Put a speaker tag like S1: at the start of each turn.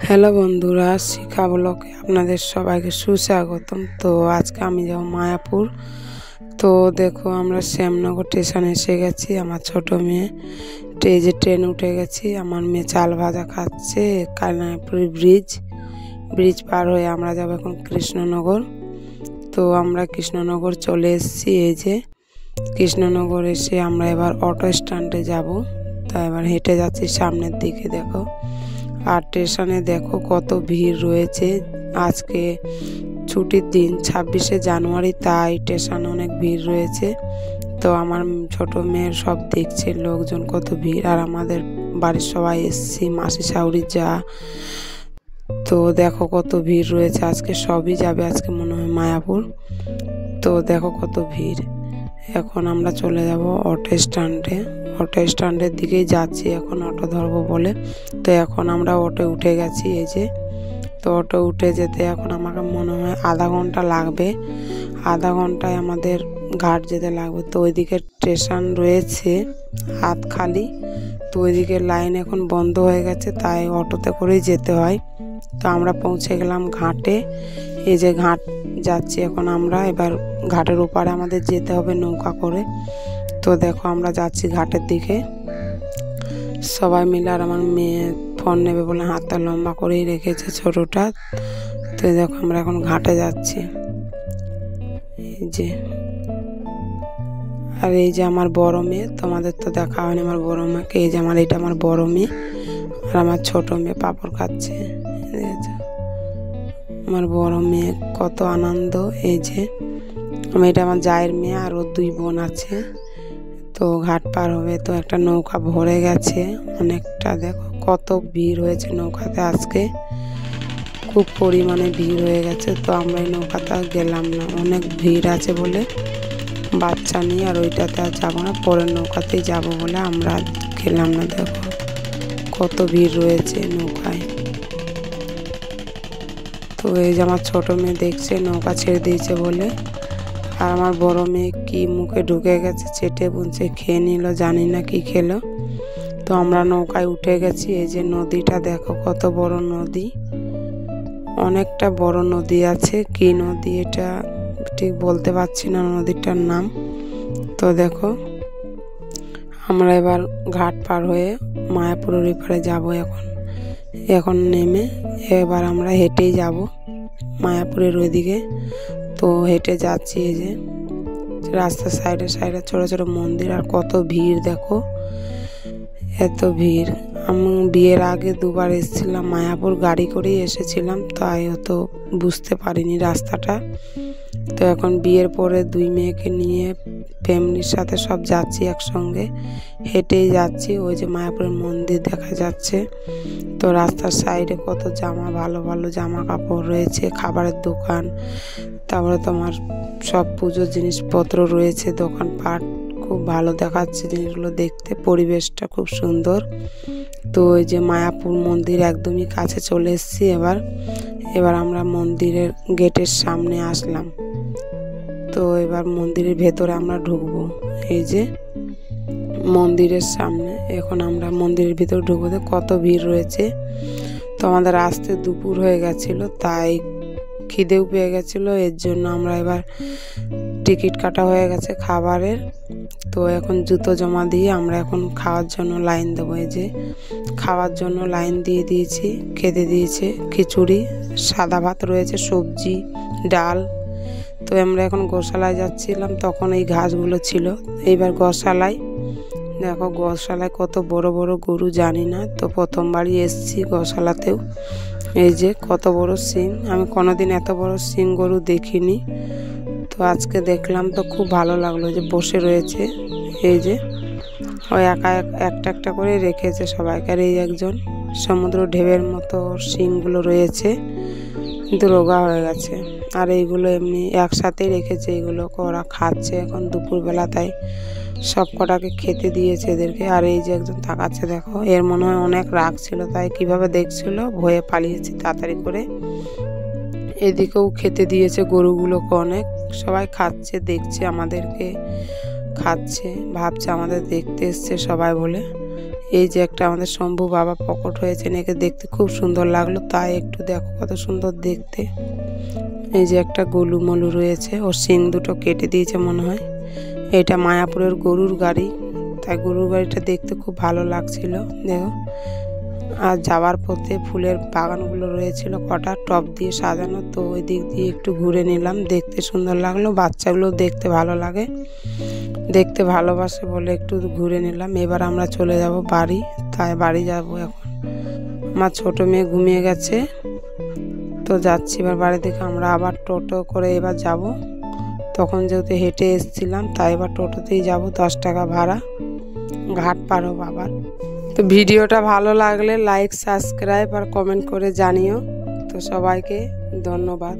S1: Hello বন্ধুরা, শিখা ব্লগে আপনাদের সবাইকে সুস্বাগতম। তো আজকে আমি যাব মায়াপুর। তো দেখো আমরা শ্যামনগর স্টেশনে এসে গেছি। আমার ছোট মেয়ে ট্রেন উঠে গেছি। আমার মেয়ে চাল ভাজা খাচ্ছে। কানাইপুর ব্রিজ পার হয়ে আমরা যাব এখন কৃষ্ণনগর। তো আমরা কৃষ্ণনগর চলে এসেছি। এই যে কৃষ্ণনগর এসে আমরা এবার অটো স্ট্যান্ডে যাব। তা এবার হেঁটে যাচ্ছি সামনের দিকে। দেখো আর স্টেশনে দেখো কত ভিড় রয়েছে। আজকে ছুটির দিন 26শে জানুয়ারি, তাই স্টেশনে অনেক ভিড় রয়েছে। তো আমার ছোট মেয়ের সব দেখছে লোকজন কত ভিড়। আর আমাদের বাড়ির সবাই এসছি, মাসি শাশুড়ি যা। তো দেখো কত ভিড় রয়েছে। আজকে সবই যাবে আজকে মনে হয় মায়াপুর। তো দেখো কত ভিড়। এখন আমরা চলে যাব অটো স্ট্যান্ডের দিকেই যাচ্ছি এখন অটো ধরবো বলে। তো এখন আমরা অটো উঠে গেছি। এই যে তো অটো উঠে যেতে এখন আমাকে মনে হয় আধা ঘন্টা লাগবে। আধা ঘন্টায় আমাদের ঘাট যেতে লাগবে। তো ওইদিকে স্টেশন রয়েছে হাতখালি। তো ওইদিকে লাইন এখন বন্ধ হয়ে গেছে, তাই অটোতে করেই যেতে হয়। তো আমরা পৌঁছে গেলাম ঘাটে। এই যে ঘাট যাচ্ছি এখন আমরা। এবার ঘাটের ওপারে আমাদের যেতে হবে নৌকা করে। তো দেখো আমরা যাচ্ছি ঘাটের দিকে সবাই মিলে। আর আমার মেয়ে ফোন নেবে বলে হাতটা লম্বা করেই রেখেছে ছোটোটা। তো দেখো আমরা এখন ঘাটে যাচ্ছি। এই যে আর এই যে আমার বড় মেয়ে, তোমাদের তো দেখা হয়নি আমার বড় মেয়েকে। এই যে এটা আমার বড় মেয়ে আর আমার ছোট মেয়ে পাঁপড় খাচ্ছে। আমার বড় মেয়ে কত আনন্দ। এই যে এটা আমার জায়ের মেয়ে আর ওর দুই বোন আছে। তো ঘাট পার হবে। তো একটা নৌকা ভরে গেছে অনেকটা। দেখো কত ভিড় হয়েছে নৌকাতে আজকে, খুব পরিমাণে ভিড় হয়ে গেছে। তো আমরা এই নৌকাতে গেলাম না, অনেক ভিড় আছে বলে বাচ্চা নিয়ে আর ওইটাতে আর যাবো না, পরের নৌকাতেই যাব বলে আমরা গেলাম না। দেখো কত ভিড় রয়েছে নৌকায়। তো এই যে আমার ছোট মেয়ে দেখছে নৌকা ছেড়ে দিয়েছে বলে। আর আমার বড় মেয়ে কি মুখে ঢুকে গেছে, চেটে বুনছে খেয়ে নিল, জানি না কি খেলো। তো আমরা নৌকায় উঠে গেছি। এই যে নদীটা দেখো কত বড় নদী, অনেকটা বড় নদী আছে। কি নদী এটা ঠিক বলতে পারছি না নদীটার নাম। তো দেখো আমরা এবার ঘাট পার হয়ে মায়াপুরের এপারে যাব। এখন নেমে এবার আমরা হেঁটেই যাব মায়াপুরের ওইদিকে। তো হেঁটে যাচ্ছি। এই যে রাস্তার সাইডে ছোট ছোট মন্দির আর কত ভিড়। দেখো এত ভিড়। আমি বিয়ের আগে দুবার এসেছিলাম মায়াপুর, গাড়ি করেই এসেছিলাম, তাই অত বুঝতে পারিনি রাস্তাটা। তো এখন বিয়ের পরে দুই মেয়েকে নিয়ে ফ্যামিলির সাথে সব যাচ্ছি একসঙ্গে, হেঁটেই যাচ্ছি। ওই যে মায়াপুরের মন্দির দেখা যাচ্ছে। তো রাস্তার সাইডে কত ভালো ভালো জামা কাপড় রয়েছে, খাবারের দোকান, তারপরে তোমার সব পুজোর জিনিসপত্র রয়েছে দোকানপাট। খুব ভালো দেখাচ্ছে জিনিসগুলো দেখতে, পরিবেশটা খুব সুন্দর। তো ওই যে মায়াপুর মন্দির একদমই কাছে চলে এসেছি। এবার আমরা মন্দিরের গেটের সামনে আসলাম। তো এবার মন্দিরের ভেতরে আমরা ঢুকবো। এই যে মন্দিরের সামনে এখন আমরা মন্দিরের ভিতরে ঢুকবো। কত ভিড় রয়েছে। তো আমাদের আসতে দুপুর হয়ে গেছিলো, তাই খিদেও পেয়ে গেছিলো। এর জন্য আমরা এবার টিকিট কাটা হয়ে গেছে খাবারের। তো এখন জুতো জমা দিয়ে আমরা এখন খাওয়ার জন্য লাইন দেবো। এই যে খাওয়ার জন্য লাইন দিয়ে দিয়েছি। খেতে দিয়েছে খিচুড়ি, সাদা ভাত রয়েছে, সবজি, ডাল। তো আমরা এখন গোশালায় যাচ্ছিলাম, তখন এই ঘাসগুলো ছিল। এইবার গোশালায় দেখো, গোশালায় কত বড় বড় গরু জানি না। তো প্রথমবারই এসছি গোশালাতেও। এই যে কত বড় সিং, আমি কোনোদিন এত বড় সিং গরু দেখিনি। তো আজকে দেখলাম, তো খুব ভালো লাগলো যে বসে রয়েছে। এই যে ওই একটা একটা করে রেখেছে সবাইকে। আর এই একজন সমুদ্র ঢেউয়ের মতো শিংগুলো রয়েছে, কিন্তু রোগা হয়ে গেছে। আর এইগুলো এমনি একসাথেই রেখেছে, এইগুলো ওরা খাচ্ছে এখন দুপুরবেলা, তাই সব কটাকে খেতে দিয়েছে এদেরকে। আর এই যে একজন তাকাচ্ছে, দেখো এর মনে হয় অনেক রাগ ছিল, তাই কিভাবে দেখছিল, ভয়ে পালিয়েছে তাড়াতাড়ি করে। এদিকেও খেতে দিয়েছে গরুগুলোকে অনেক। সবাই খাচ্ছে, দেখছে আমাদেরকে খাচ্ছে, ভাবছে আমাদের দেখতে এসছে সবাই বলে। এই যে একটা আমাদের শম্ভু বাবা প্রকট হয়েছেন, একে দেখতে খুব সুন্দর লাগলো, তাই একটু দেখো কত সুন্দর দেখতে। এই যে একটা গলু মলু রয়েছে, ওর শিং দুটো কেটে দিয়েছে মনে হয়। এটা মায়াপুরের গরুর গাড়ি, তাই গরুর গাড়িটা দেখতে খুব ভালো লাগছিল দেখো। আর যাওয়ার পথে ফুলের বাগানগুলো রয়েছিল কটা টব দিয়ে সাজানো, তো ওই দিক দিয়ে একটু ঘুরে নিলাম, দেখতে সুন্দর লাগলো। বাচ্চাগুলো দেখতে ভালো লাগে, দেখতে ভালোবাসে বলে একটু ঘুরে নিলাম। এবার আমরা চলে যাব বাড়ি, তাই বাড়ি যাব এখন। আমার ছোট মেয়ে ঘুমিয়ে গেছে, তো যাচ্ছি এবার বাড়ি থেকে। আমরা আবার টোটো করে এবার যাব, তখন যেহেতু হেঁটে এসেছিলাম তাই এবার টোটোতেই যাব, 10 টাকা ভাড়া, ঘাট পার হবো আবার। তো ভিডিওটা ভালো লাগলে লাইক, সাবস্ক্রাইব আর কমেন্ট করে জানিও। তো সবাইকে ধন্যবাদ।